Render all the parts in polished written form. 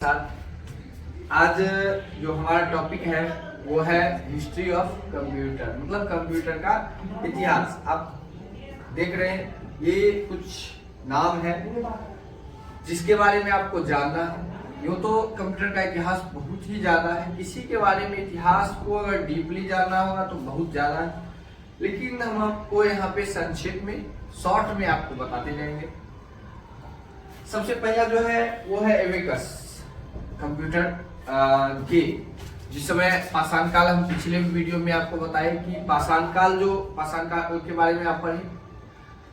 साथ आज जो हमारा टॉपिक है वो है हिस्ट्री ऑफ कंप्यूटर, मतलब कंप्यूटर का इतिहास। आप देख रहे हैं ये कुछ नाम है जिसके बारे में आपको जानना है। यूँ तो कंप्यूटर का इतिहास बहुत ही ज़्यादा है, किसी के बारे में इतिहास को अगर डीपली जानना होगा तो बहुत ज़्यादा है, लेकिन हम आपको यहाँ पे संक्षेप में शॉर्ट में आपको बताते जाएंगे। सबसे पहला जो है वो है एबेकस कंप्यूटर के। जिस समय पाषाण काल, हम पिछले वीडियो में आपको बताए कि पाषाण काल के बारे में आप पढ़े।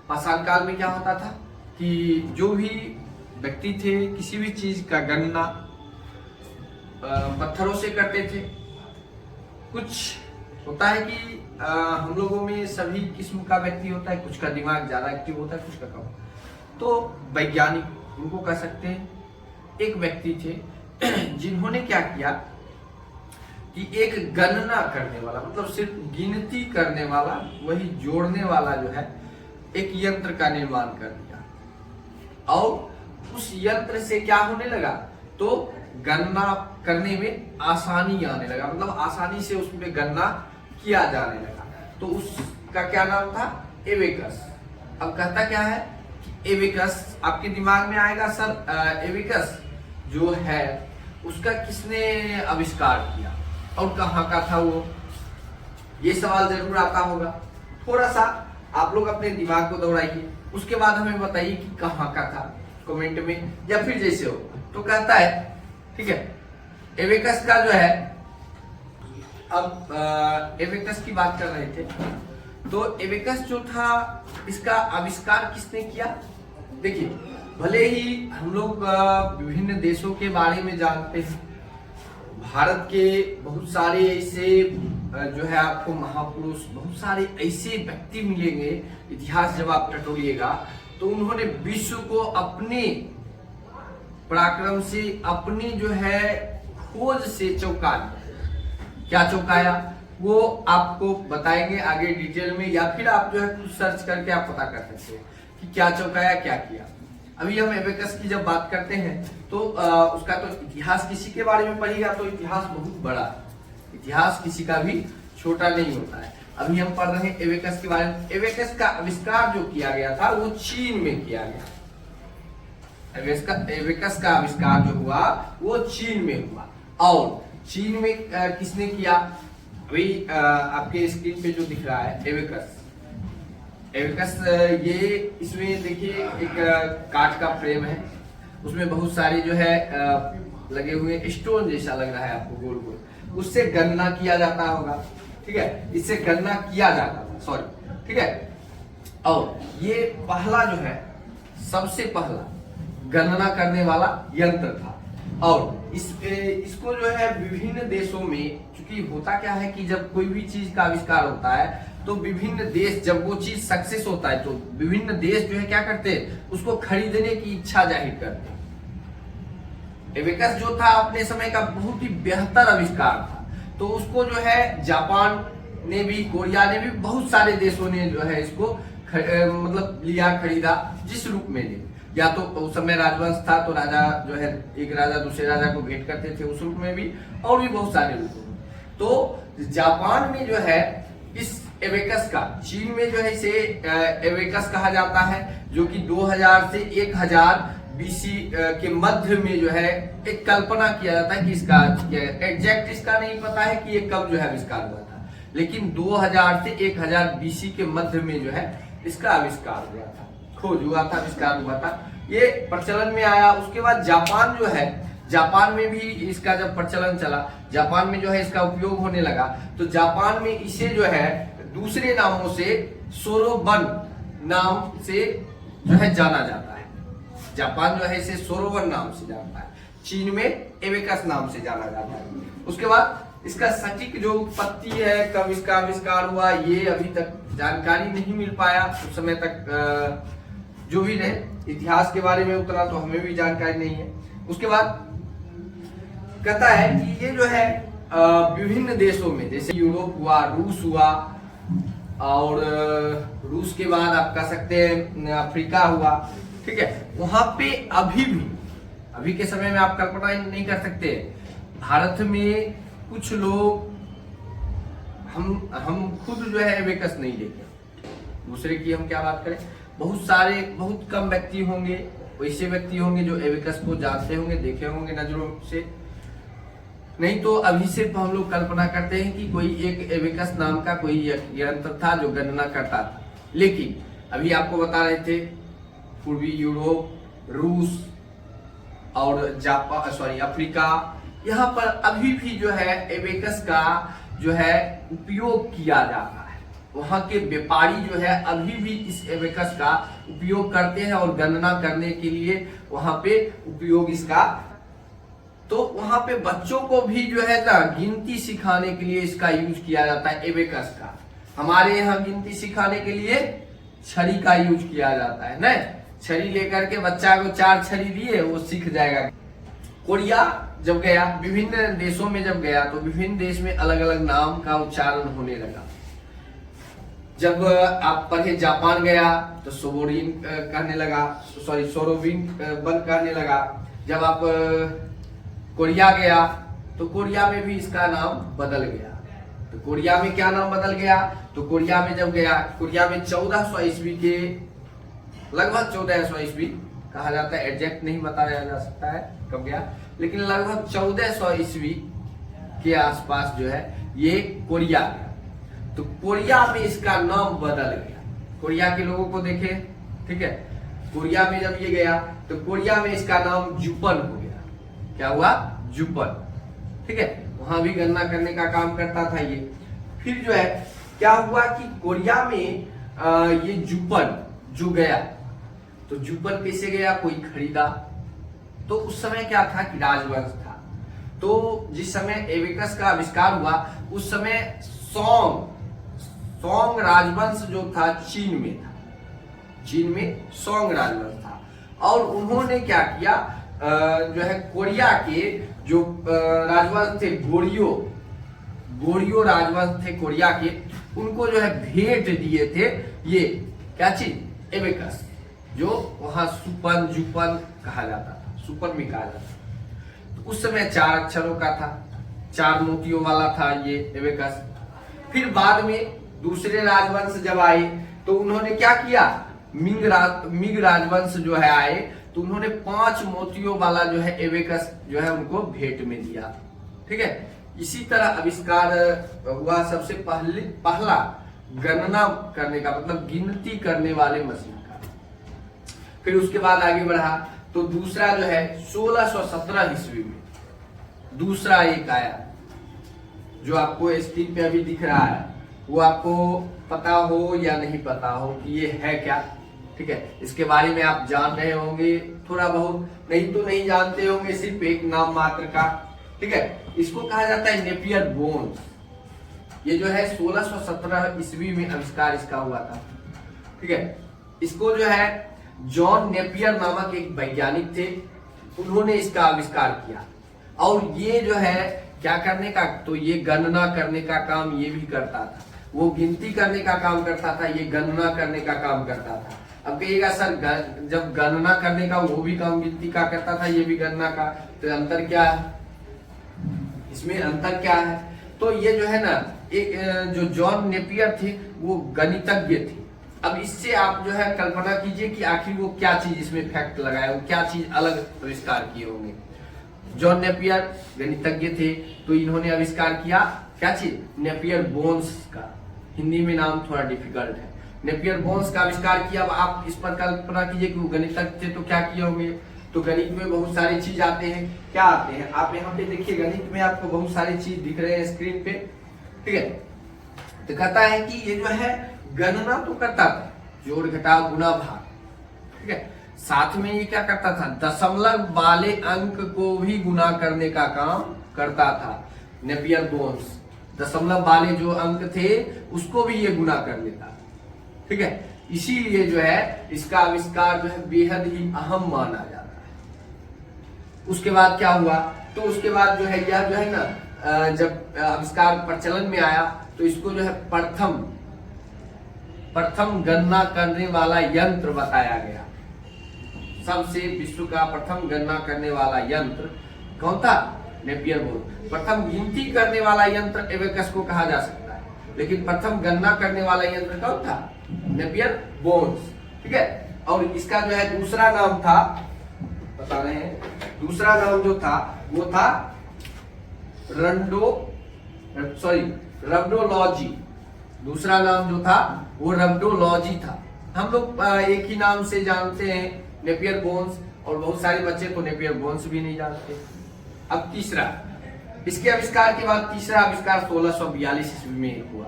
पाषाण काल में क्या होता था कि जो भी व्यक्ति थे किसी भी चीज का गणना पत्थरों से करते थे। कुछ होता है कि हम लोगों में सभी किस्म का व्यक्ति होता है, कुछ का दिमाग ज्यादा एक्टिव होता है, कुछ का कम। तो वैज्ञानिक उनको कह सकते हैं। एक व्यक्ति थे जिन्होंने क्या किया कि एक गणना करने वाला, मतलब सिर्फ गिनती करने वाला, वही जोड़ने वाला जो है एक यंत्र का निर्माण कर दिया। और उस यंत्र से क्या होने लगा, तो गणना करने में आसानी आने लगा, मतलब आसानी से उसमें गणना किया जाने लगा। तो उसका क्या नाम था, एबेकस। अब कहता क्या है कि एबेकस, आपके दिमाग में आएगा सर एबेकस जो है उसका किसने आविष्कार किया और कहाँ का था वो, ये सवाल जरूर आता होगा। थोड़ा सा आप लोग अपने दिमाग को दौड़ाइए, उसके बाद हमें बताइए कि कहाँ का था कमेंट में, या फिर जैसे हो। तो कहता है, ठीक है, एबेकस का जो है, अब एबेकस की बात कर रहे थे, तो एबेकस जो था इसका आविष्कार किसने किया। देखिए, भले ही हम लोग विभिन्न देशों के बारे में जानते हैं, भारत के बहुत सारे ऐसे जो है आपको महापुरुष, बहुत सारे ऐसे व्यक्ति मिलेंगे, इतिहास जब आप टटोलिएगा तो उन्होंने विश्व को अपने पराक्रम से, अपनी जो है खोज से चौंका दिया। क्या चौंकाया वो आपको बताएंगे आगे डिटेल में, या फिर आप जो है कुछ सर्च करके आप पता कर सकते हैं कि क्या चौंकाया, क्या किया। अभी हम एबेकस की जब बात करते हैं तो उसका तो इतिहास किसी के बारे में पढ़िएगा तो इतिहास बहुत बड़ा है, इतिहास किसी का भी छोटा नहीं होता है। अभी हम पढ़ रहे हैं एबेकस के बारे में। एबेकस का आविष्कार जो किया गया था वो चीन में किया गया। एबेकस का आविष्कार जो हुआ वो चीन में हुआ। और चीन में किसने किया, अभी आपके स्क्रीन पे जो दिख रहा है एबेकस, ये इसमें देखिए एक काठ का फ्रेम है, उसमें बहुत सारे जो है लगे हुए स्टोन जैसा लग रहा है आपको, गोल गोल, उससे गणना किया जाता होगा, ठीक है, इससे गणना किया जाता था, सॉरी, ठीक है। और ये पहला जो है, सबसे पहला गणना करने वाला यंत्र था। और इसको जो है विभिन्न देशों में, क्योंकि होता क्या है कि जब कोई भी चीज का आविष्कार होता है तो विभिन्न देश, जब वो चीज सक्सेस होता है तो विभिन्न देश जो है क्या करते हैं, उसको खरीदने की इच्छा जाहिर करते हैं। एबेकस जो था अपने समय का बहुत ही बेहतर आविष्कार था, तो उसको जो है जापान ने भी, कोरिया ने भी, बहुत सारे देशों ने जो है इसको मतलब लिया, खरीदा, जिस रूप में ले, या तो उस समय राजवंश था तो राजा जो है एक राजा दूसरे राजा को भेंट करते थे, उस रूप में भी, और भी बहुत सारे रूपों में। तो जापान में जो है इस एबेकस का, चीन में जो है इसे एबेकस कहा जाता है, जो कि 2000 से 1000 बीसी के मध्य में जो है एक कल्पना किया जाता है कि इसका एग्जैक्ट इसका नहीं पता है कि ये कब जो है आविष्कार हुआ था, लेकिन 2000 से 1000 बीसी के मध्य में जो है इसका आविष्कार हुआ था, खोज हुआ था, आविष्कार हुआ था, ये प्रचलन में आया। उसके बाद जापान जो है, जापान में भी इसका जब प्रचलन चला, जापान में जो है इसका उपयोग होने लगा, तो जापान में इसे जो है दूसरे नामों से सोरोबन नाम से जो है जाना जाता है। जापान जो है इसे सोरोबन नाम से जानता है, चीन में एबेकस नाम से जाना जाता है। उसके बाद इसका सटीक जो उत्पत्ति है, कब इसका आविष्कार हुआ, ये अभी तक जानकारी नहीं मिल पाया। उस समय तक जो भी रहे, इतिहास के बारे में उतना तो हमें भी जानकारी नहीं है। उसके बाद कहता है कि ये जो है विभिन्न देशों में, जैसे यूरोप हुआ, रूस हुआ, और रूस के बाद आप कह सकते हैं अफ्रीका हुआ, ठीक है, वहां पे अभी भी अभी के समय में आप कल्पना ही नहीं कर सकते। भारत में कुछ लोग, हम खुद जो है एबेकस नहीं लेते, दूसरे की हम क्या बात करें। बहुत कम व्यक्ति होंगे, वैसे व्यक्ति होंगे जो एबेकस को जानते होंगे, देखे होंगे नजरों से। नहीं तो अभी सिर्फ हम लोग कल्पना करते हैं कि कोई एक एबेकस नाम का कोई यंत्र था जो गणना करता था। लेकिन अभी आपको बता रहे थे पूर्वी यूरोप, रूस और जापान, अफ्रीका, यहाँ पर अभी भी जो है एबेकस का जो है उपयोग किया जाता है। वहाँ के व्यापारी जो है अभी भी इस एबेकस का उपयोग करते हैं और गणना करने के लिए वहाँ पे उपयोग इसका। तो वहाँ पे बच्चों को भी जो है ना गिनती सिखाने के लिए इसका यूज किया जाता है एबेकस का। हमारे यहाँ गिनती सिखाने के लिए छड़ी का यूज किया जाता है ना, छड़ी लेकर के बच्चा को 4 छड़ी दिए वो सीख जाएगा। कोरिया जब गया, विभिन्न देशों में जब गया तो विभिन्न देश में अलग अलग नाम का उच्चारण होने लगा। जब आप पढ़े जापान गया तो सोरोबिन कहने लगा, सोरोबिन बंद कहने लगा। जब आप कोरिया गया तो कोरिया में भी इसका नाम बदल गया। तो कोरिया में क्या नाम बदल गया, तो कोरिया में जब गया, कोरिया में 1400 ईस्वी के लगभग 1400 ईस्वी कहा जाता है, एग्जैक्ट नहीं बताया जा सकता है कब गया, लेकिन लगभग 1400 ईस्वी के आसपास जो है ये कोरिया गया। तो कोरिया में इसका नाम बदल गया। कोरिया के लोगों को देखे, ठीक है, कोरिया में जब ये गया तो कोरिया में इसका नाम जुपन हो गया। क्या हुआ, जुपन, ठीक है। वहां भी गणना करने का काम करता था ये। फिर जो है क्या हुआ कि कोरिया में ये जुपन जो गया, तो जुपन कैसे गया, कोई खरीदा। तो उस समय क्या था कि राजवंश था। तो जिस समय एबेकस का आविष्कार हुआ उस समय सोंग राजवंश जो था चीन में था, चीन में सोंग राजवंश था। और उन्होंने क्या किया, जो है कोरिया के जो राजवंश थे, गोरियो राजवंश थे कोरिया के, उनको जो है भेंट दिए थे ये क्या चीज, एबेकस, जो वहां सुपन जुपन कहा जाता था, सुपन भी कहा जाता था। तो उस समय 4 अक्षरों का था, 4 मोतियों वाला था ये एबेकस। फिर बाद में दूसरे राजवंश जब आए तो उन्होंने क्या किया, मिंग राजवंश जो है आए तो उन्होंने 5 मोतियों वाला जो है एबेकस जो है उनको भेंट में दिया, ठीक है। इसी तरह आविष्कार हुआ सबसे पहला गणना करने का, मतलब गिनती करने वाले मशीन का। फिर उसके बाद आगे बढ़ा तो दूसरा जो है 1617 ईस्वी में दूसरा एक आया, जो आपको स्क्रीन पे अभी दिख रहा है। वो आपको पता हो या नहीं पता हो कि ये है क्या, ठीक है। इसके बारे में आप जान रहे होंगे थोड़ा बहुत, नहीं तो नहीं जानते होंगे, सिर्फ एक नाम मात्र का, ठीक है। इसको कहा जाता है नेपियर बोन्स। ये जो है 1617 ईस्वी में आविष्कार इसका हुआ था, ठीक है। इसको जो है जॉन नेपियर नामक एक वैज्ञानिक थे, उन्होंने इसका आविष्कार किया। और ये जो है क्या करने का, तो ये गणना करने का काम ये भी करता था। वो गिनती करने का काम करता था, ये गणना करने का काम करता था। अब कहिएगा सर जब गणना करने का वो भी काम गिनती का करता था, ये भी गणना का, तो अंतर क्या है, इसमें अंतर क्या है। तो ये जो है ना एक जो जॉन नेपियर थे वो गणितज्ञ थे। अब इससे आप जो है कल्पना कीजिए कि आखिर वो क्या चीज इसमें फैक्ट लगाया, वो क्या चीज अलग आविष्कार किए होंगे। जॉन नेपियर गणितज्ञ थे, तो इन्होंने आविष्कार किया क्या चीज, नेपियर बोन्स का। हिंदी में नाम थोड़ा डिफिकल्ट है। नेपियर बोन्स का आविष्कार किया। अब आप इस पर कल्पना कीजिए कि वो गणितज्ञ थे तो क्या किए होंगे। तो गणित में बहुत सारी चीज आते हैं, क्या आते हैं आप यहाँ पे देखिए, गणित में आपको बहुत सारी चीज दिख रहे हैं स्क्रीन पे, ठीक है। तो कहता है कि ये जो है गणना तो करता था, जोड़ घटाव गुणा भाग, ठीक है। साथ में ये क्या करता था, दशमलव वाले अंक को भी गुना करने का काम करता था नेपियर बोन्स। दशमलव वाले जो अंक थे उसको भी ये गुना कर लेता, ठीक है। इसीलिए जो है इसका आविष्कार जो है बेहद ही अहम माना जाता है। उसके बाद क्या हुआ, तो उसके बाद जो है यह जो है ना जब आविष्कार प्रचलन में आया तो इसको जो है प्रथम गणना करने वाला यंत्र बताया गया। सबसे विश्व का प्रथम गणना करने वाला यंत्र कौन था? Napier bones. प्रथम गिनती करने वाला यंत्र एबेकस को कहा जा सकता है, लेकिन प्रथम गणना करने वाला यंत्र कौन था? Napier bones. ठीक है, और इसका जो है दूसरा नाम था, बता रहे हैं, दूसरा नाम जो था वो था रब्डोलॉजी। दूसरा नाम जो था वो रब्डोलॉजी था। हम लोग एक ही नाम से जानते हैं नेपियर बोन्स, और बहुत सारे बच्चे तो नेपियर बोन्स भी नहीं जानते। अब तीसरा, इसके आविष्कार के बाद तीसरा आविष्कार 1642 ईस्वी में हुआ,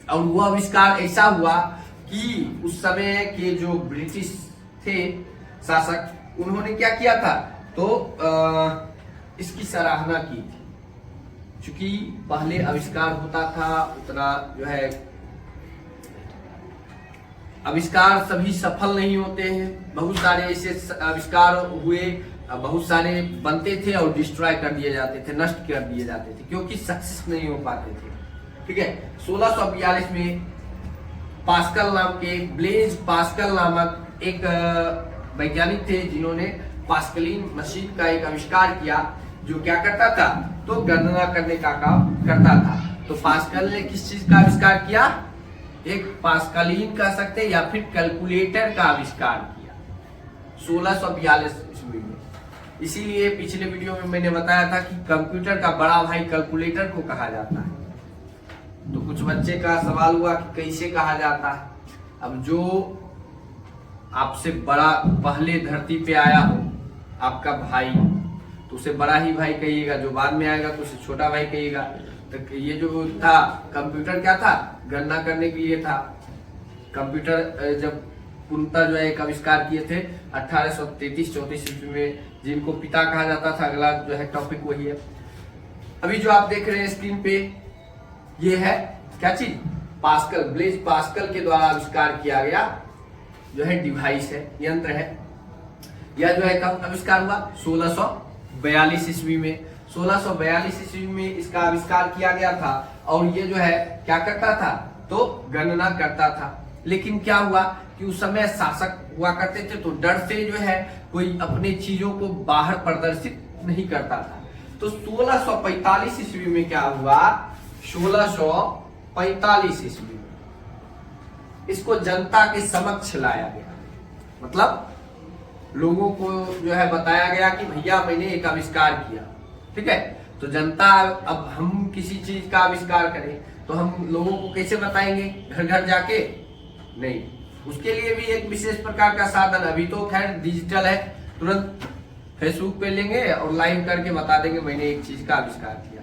और वो आविष्कार ऐसा हुआ कि उस समय के जो ब्रिटिश थे शासक, उन्होंने क्या किया था, तो इसकी सराहना की थी। क्योंकि पहले आविष्कार होता था, उतना जो है आविष्कार सभी सफल नहीं होते हैं। बहुत सारे ऐसे आविष्कार हुए, बहुत सारे बनते थे और डिस्ट्रॉय कर दिए जाते थे, नष्ट कर दिए जाते थे, क्योंकि सक्सेस नहीं हो पाते थे। ठीक है, 1642 में पास्कल नाम के, ब्लेज पास्कल नामक एक वैज्ञानिक थे, जिन्होंने पास्कलिन मशीन का एक आविष्कार किया, जो क्या करता था, तो गणना करने का काम करता था। तो पास्कल ने किस चीज का आविष्कार किया? एक पास्कलिन कह सकते हैं, या फिर कैलकुलेटर का आविष्कार किया 1642 ईस्वी में। इसीलिए पिछले वीडियो में मैंने बताया था कि कंप्यूटर का बड़ा भाई कैलकुलेटर को कहा जाता है। तो कुछ बच्चे का सवाल हुआ कि कैसे कहा जाता है। अब जो आपसे बड़ा पहले धरती पे आया हो, आपका भाई, तो उसे बड़ा ही भाई कहिएगा, जो बाद में आएगा तो उसे छोटा भाई कहिएगा। तो ये जो था कंप्यूटर, क्या था? गणना करने के लिए था। कंप्यूटर जब पूर्णतः जो है एक आविष्कार किए थे 1833-34 ईस्वी में, जिनको पिता कहा जाता था। अगला जो है टॉपिक वही है। अभी जो आप देख रहे हैं स्क्रीन पे, ये है क्या चीज? पास्कल, ब्लेज पास्कल के द्वारा आविष्कार किया गया जो है डिवाइस है, यंत्र है। यह जो है कब आविष्कार हुआ? 1642 ईस्वी में। 1642 ईस्वी में इसका आविष्कार किया गया था, और ये जो है क्या करता था, तो गणना करता था। लेकिन क्या हुआ कि उस समय शासक हुआ करते थे, तो डर से जो है कोई अपने चीजों को बाहर प्रदर्शित नहीं करता था। तो 1645 ईस्वी में क्या हुआ? 1645 ईस्वी में इसको जनता के समक्ष लाया गया। मतलब लोगों को जो है बताया गया कि भैया मैंने एक आविष्कार किया। ठीक है, तो जनता, अब हम किसी चीज का आविष्कार करें तो हम लोगों को कैसे बताएंगे? घर घर जाके नहीं, उसके लिए भी एक विशेष प्रकार का साधन, अभी तो खैर डिजिटल है, तुरंत फेसबुक पे लेंगे और लाइव करके बता देंगे मैंने एक चीज का आविष्कार किया।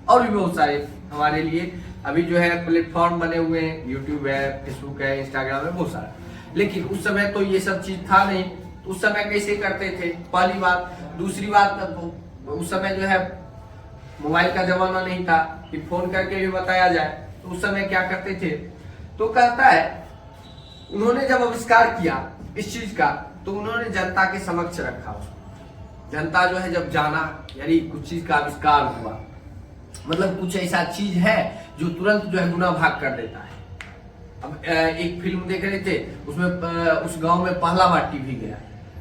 और भी बहुत सारे हमारे लिए अभी जो है प्लेटफॉर्म बने हुए हैं, यूट्यूब है, फेसबुक है, इंस्टाग्राम है, बहुत सारा। लेकिन उस समय तो ये सब चीज था नहीं, तो उस समय कैसे करते थे? पहली बात। दूसरी बात, उस समय जो है मोबाइल का जमाना नहीं था कि फोन करके भी बताया जाए। तो उस समय क्या करते थे? तो कहता है उन्होंने जब आविष्कार किया इस चीज का, तो उन्होंने जनता के समक्ष रखा उसको। जनता जो है जब जाना, यानी कुछ चीज का आविष्कार हुआ, मतलब कुछ ऐसा चीज है जो तुरंत जो है गुना भाग कर देता है। अब एक फिल्म देख रहे थे, उसमें उस गांव में पहला बार टीवी गया,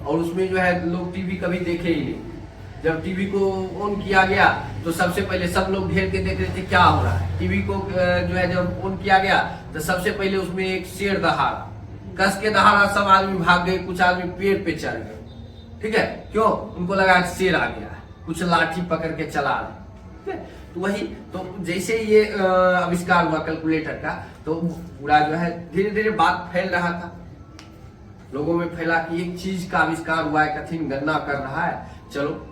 और उसमें जो है लोग टीवी कभी देखे ही नहीं। जब टीवी को ऑन किया गया तो सबसे पहले सब लोग घेर के देख रहे थे क्या हो रहा है। टीवी को जो है जब ऑन किया गया तो सबसे पहले उसमें एक शेर दहाड़ा, कस के दहाड़ा, सब आदमी भाग गए, कुछ आदमी पेड़ पे चढ़ गए। ठीक है, क्यों? उनको लगा शेर आ गया है, कुछ लाठी पकड़ के चला रहे। तो वही, तो जैसे ये आविष्कार हुआ कैलकुलेटर का, तो पूरा जो है धीरे धीरे बात फैल रहा था, लोगों में फैला कि एक चीज का आविष्कार हुआ है, कठिन गणना कर रहा है, चलो।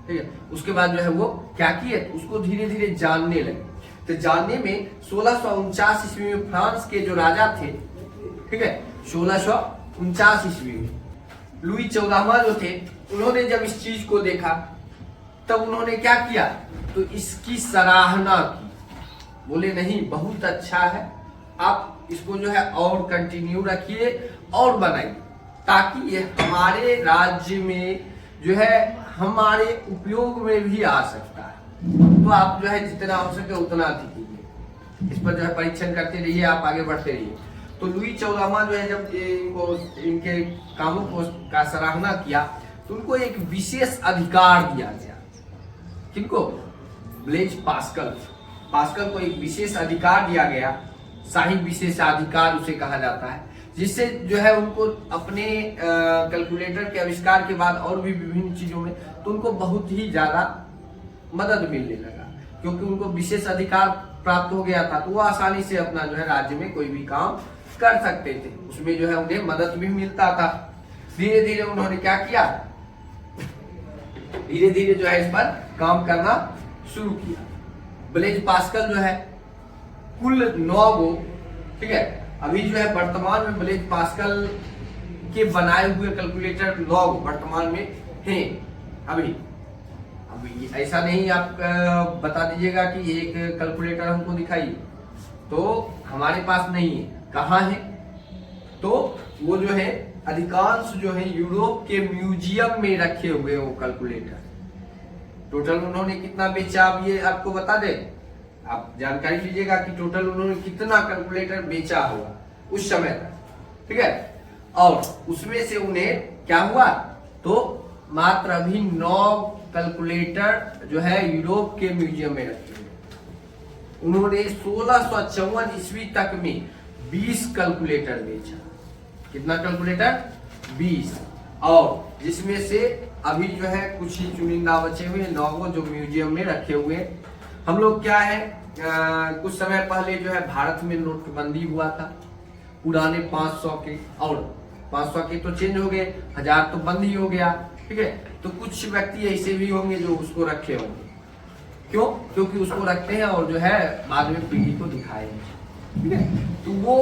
ठीक है, उसके बाद जो है वो क्या किए, उसको धीरे धीरे जानने लगे। तो जानने में 1649 ईस्वी में फ्रांस के जो राजा थे, ठीक है, 1649 ईस्वी में लुई 14वां जो थे, उन्होंने जब इस चीज को देखा तब उन्होंने क्या किया, तो इसकी सराहना की। बोले नहीं, बहुत अच्छा है, आप इसको जो है और कंटिन्यू रखिए और बनाइए, ताकि ये हमारे राज्य में जो है हमारे उपयोग में भी आ सकता है। तो आप जो है जितना हो सके उतना कीजिए, इस पर जो है परीक्षण करते रहिए, आप आगे बढ़ते रहिए। तो लुई 14वां जो है जब इनको इनके कामों को का सराहना किया तो उनको एक विशेष अधिकार दिया गया। किनको? Blaise Pascal. पास्कल को एक विशेष अधिकार दिया गया, शाही विशेषाधिकार उसे कहा जाता है, जिससे जो है उनको अपने कैलकुलेटर के आविष्कार के बाद और भी विभिन्न चीजों में तो उनको बहुत ही ज्यादा मदद मिलने लगा, क्योंकि उनको विशेष अधिकार प्राप्त हो गया था, तो वो आसानी से अपना जो है राज्य में कोई भी काम कर सकते थे, उसमें जो है उन्हें मदद भी मिलता था। धीरे धीरे उन्होंने क्या किया, धीरे धीरे जो है इस पर काम करना शुरू किया। ब्लेज पास्कल जो है कुल 9 गो, ठीक है, अभी जो है वर्तमान में ब्लेज पास्कल के बनाए हुए कैलकुलेटर 9 वर्तमान में हैं। अभी ऐसा नहीं आप बता दीजिएगा कि एक कैलकुलेटर हमको दिखाइए, तो हमारे पास नहीं है। कहाँ है? तो वो जो है अधिकांश जो है यूरोप के म्यूजियम में रखे हुए वो कैलकुलेटर। टोटल उन्होंने कितना बेचा, अब ये आपको बता दे, आप जानकारी लीजिएगा कि टोटल उन्होंने कितना कैलकुलेटर बेचा होगा उस समय तक, ठीक है। और उसमें से उन्हें क्या हुआ, तो मात्र अभी 9 कैलकुलेटर जो है यूरोप के म्यूजियम में रखे हुए। उन्होंने 1654 ईस्वी तक में 20 कैलकुलेटर बेचा। कितना कैलकुलेटर? 20। और जिसमें से अभी जो है कुछ ही चुनिंदा बचे हुए 9 जो म्यूजियम में रखे हुए। हम लोग क्या है, कुछ समय पहले जो है भारत में नोटबंदी हुआ था, पुराने 500 के, और 500 के तो चेंज हो गए, 1000 तो बंद ही हो गया, ठीक है। तो कुछ व्यक्ति ऐसे भी होंगे जो उसको रखे होंगे। क्यों? क्योंकि उसको रखते हैं और जो है बाद में पीढ़ी को दिखाएंगे, ठीक है। तो वो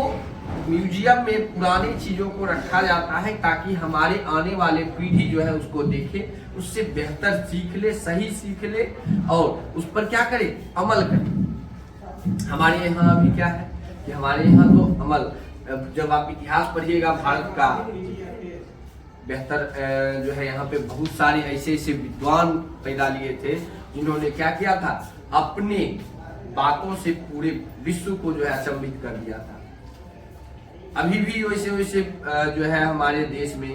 म्यूजियम में पुरानी चीजों को रखा जाता है ताकि हमारे आने वाले पीढ़ी जो है उसको देखे, उससे बेहतर सीख ले, सही सीख ले और उस पर क्या करे, अमल करे। हमारे यहाँ अभी क्या है कि हमारे यहाँ तो अमल, जब आप इतिहास पढ़िएगा भारत का, बेहतर जो है यहाँ पे बहुत सारे ऐसे ऐसे विद्वान पैदा लिए थे जिन्होंने क्या किया था, अपने बातों से पूरे विश्व को जो है अचंभित कर दिया था। अभी भी वैसे वैसे जो है हमारे देश में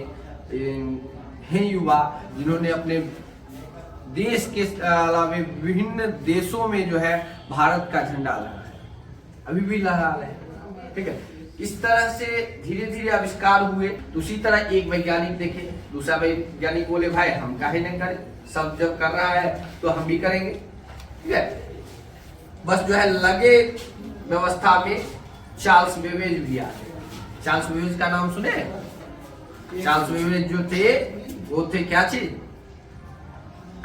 हैं युवा जिन्होंने अपने देश के अलावा विभिन्न देशों में जो है भारत का झंडा लहराया है, अभी भी लहरा रहे हैं, ठीक है। इस तरह से धीरे धीरे आविष्कार हुए। तो उसी तरह एक वैज्ञानिक देखे, दूसरा वैज्ञानिक बोले भाई हम काहे नहीं करें, सब जब कर रहा है तो हम भी करेंगे, ठीक है। बस जो है लगे व्यवस्था में चार्ल्स बेबेज भी आ गए। चार्ल्स बेबेज का नाम सुने? चार्ल्स बेबेज जो थे वो थे क्या चीज,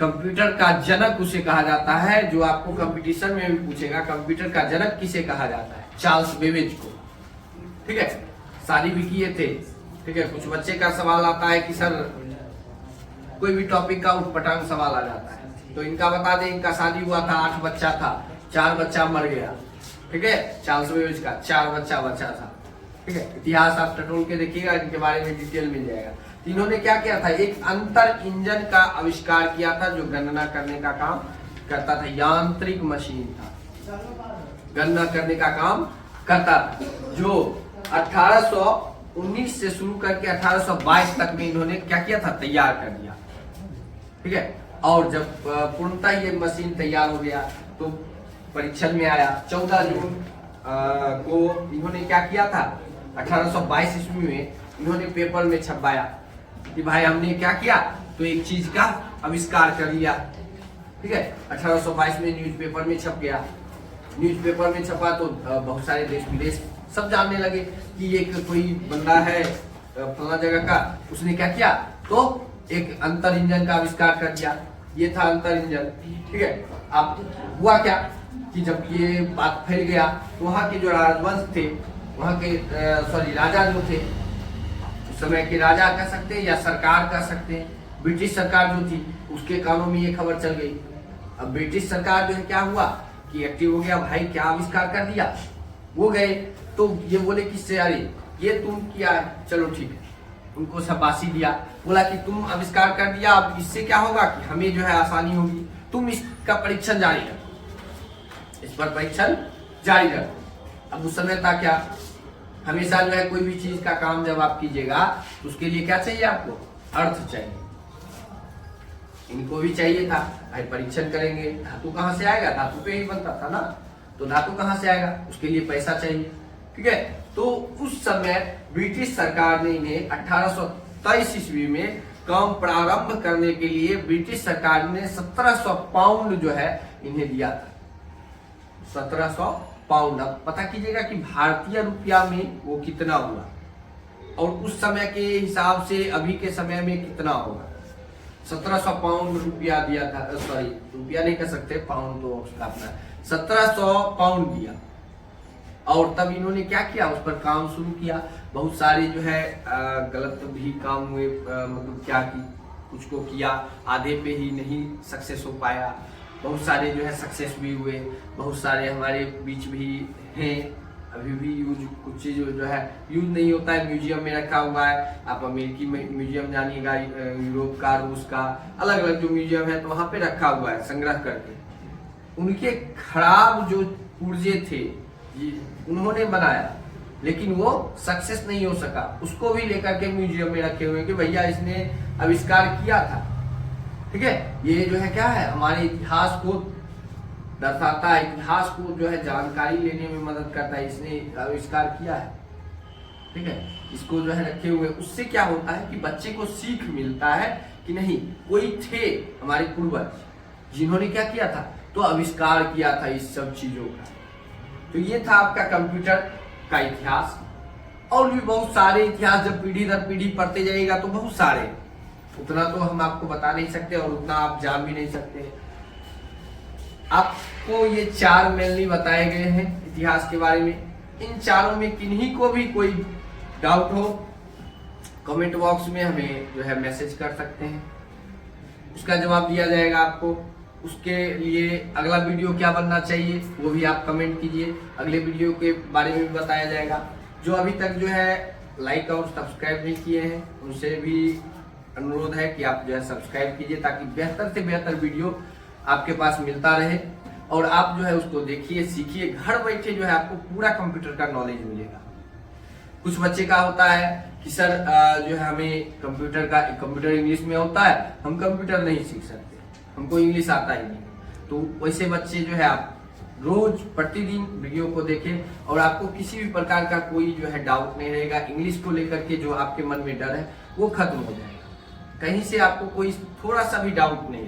कंप्यूटर का जनक उसे कहा जाता है। जो आपको कंपटीशन में भी पूछेगा कंप्यूटर का जनक किसे कहा जाता है, चार्ल्स बेबेज को, ठीक है। शादी भी किए थे, ठीक है। कुछ बच्चे का सवाल आता है कि सर कोई भी टॉपिक का उठपटांग सवाल आ जाता है, तो इनका बता दें, इनका शादी हुआ था, 8 बच्चा था, 4 बच्चा मर गया, ठीक है। चार्ल्स बेबेज का 4 बच्चा था, ठीक है। इतिहास आप टटोल के देखिएगा, इनके बारे में डिटेल मिल जाएगा। तो इन्होंने क्या किया था, एक अंतर इंजन का आविष्कार किया था जो गणना करने का काम करता था, यांत्रिक मशीन था, गणना करने का काम करता था, जो 1819 से शुरू करके 1822 तक में इन्होंने क्या किया था, तैयार कर दिया, ठीक है। और जब पूर्णतः ये मशीन तैयार हो गया तो परीक्षण में आया। 14 जून को इन्होंने क्या किया था, 1822 ईस्वी में इन्होंने पेपर में छपवाया कि भाई हमने क्या किया, तो एक चीज का आविष्कार कर लिया, ठीक है। 1822 में न्यूज़पेपर में छप गया। न्यूज़पेपर में छपा तो बहुत सारे देश विदेश सब जानने लगे कि एक कोई बंदा है फला जगह का, उसने क्या किया, तो एक अंतर इंजन का आविष्कार कर दिया। ये था अंतर इंजन, ठीक है। अब हुआ क्या कि जब ये बात फैल गया तो वहाँ के जो राजवंश थे, वहाँ के राजा जो थे, उस समय के राजा कह सकते हैं या सरकार कह सकते हैं, ब्रिटिश सरकार जो थी उसके कानों में ये खबर चल गई। अब ब्रिटिश सरकार जो है क्या हुआ कि एक्टिव हो गया, भाई क्या आविष्कार कर दिया। वो गए तो ये बोले किससे, अरे ये तुम किया है, चलो ठीक है, उनको शाबाशी दिया, बोला कि तुम आविष्कार कर दिया, अब इससे क्या होगा कि हमें जो है आसानी होगी, तुम इसका परीक्षण जारी रखो, इस पर परीक्षण जारी रखो। अब उस समय था क्या, हमेशा जो है कोई भी चीज का काम जब आप कीजिएगा तो उसके लिए क्या चाहिए आपको? अर्थ चाहिए। इनको भी चाहिए था। भाई परीक्षण करेंगे, धातु कहाँ से आएगा? धातु पे ही बनता था ना, तो धातु कहाँ से आएगा? उसके लिए पैसा चाहिए। ठीक है, तो उस समय ब्रिटिश सरकार ने इन्हें 1823 ईस्वी में काम प्रारंभ करने के लिए ब्रिटिश सरकार ने 1700 पाउंड जो है इन्हें दिया था। 1700 पाउंड। अब पता कीजिएगा कि भारतीय रुपया में वो कितना हुआ और उस समय के हिसाब से अभी के समय में कितना होगा। 1700 पाउंड रुपया दिया था, सॉरी रुपया नहीं कह सकते, पाउंड तो उसका अपना। 1700 पाउंड दिया और तब इन्होंने क्या किया? उस पर काम शुरू किया। बहुत सारे जो है गलत भी काम हुए, मतलब क्या कि कुछ को किया, आधे पे ही नहीं सक्सेस हो पाया। बहुत सारे जो है सक्सेस भी हुए, बहुत सारे हमारे बीच भी हैं अभी भी यूज, कुछ चीज जो है यूज नहीं होता है, म्यूजियम में रखा हुआ है। आप अमेरिकी म्यूजियम जानिएगा, यूरोप का, रूस का, अलग अलग जो म्यूजियम है तो वहां पे रखा हुआ है संग्रह करके। उनके खराब जो पुर्जे थे उन्होंने बनाया, लेकिन वो सक्सेस नहीं हो सका। उसको भी लेकर के म्यूजियम में रखे हुए कि भैया इसने आविष्कार किया था। ठीक है, ये जो है क्या है, हमारे इतिहास को दर्शाता है, इतिहास को जो है जानकारी लेने में मदद करता है, इसने आविष्कार किया है। ठीक है, इसको जो है रखे हुए, उससे क्या होता है कि बच्चे को सीख मिलता है कि नहीं, कोई थे हमारे पूर्वज जिन्होंने क्या किया था, तो आविष्कार किया था इस सब चीजों का। तो ये था आपका कंप्यूटर का इतिहास। और भी बहुत सारे इतिहास जब पीढ़ी दर पीढ़ी पढ़ते जाइएगा तो बहुत सारे, उतना तो हम आपको बता नहीं सकते और उतना आप जान भी नहीं सकते। आपको ये 4 मेनली बताए गए हैं इतिहास के बारे में। इन चारों में किन्हीं को भी कोई डाउट हो, कमेंट बॉक्स में हमें जो है मैसेज कर सकते हैं, उसका जवाब दिया जाएगा आपको। उसके लिए अगला वीडियो क्या बनना चाहिए वो भी आप कमेंट कीजिए, अगले वीडियो के बारे में भी बताया जाएगा। जो अभी तक जो है लाइक और सब्सक्राइब नहीं किए हैं उनसे भी अनुरोध है कि आप जो है सब्सक्राइब कीजिए, ताकि बेहतर से बेहतर वीडियो आपके पास मिलता रहे और आप जो है उसको देखिए, सीखिए। घर बैठे जो है आपको पूरा कंप्यूटर का नॉलेज मिलेगा। कुछ बच्चे का होता है कि सर जो है हमें कंप्यूटर इंग्लिश में होता है, हम कंप्यूटर नहीं सीख सकते, हमको इंग्लिश आता ही नहीं। तो वैसे बच्चे जो है आप रोज प्रतिदिन वीडियो को देखें और आपको किसी भी प्रकार का कोई जो है डाउट नहीं रहेगा। इंग्लिश को लेकर के जो आपके मन में डर है वो खत्म हो जाएगा, कहीं से आपको कोई थोड़ा सा भी डाउट नहीं है।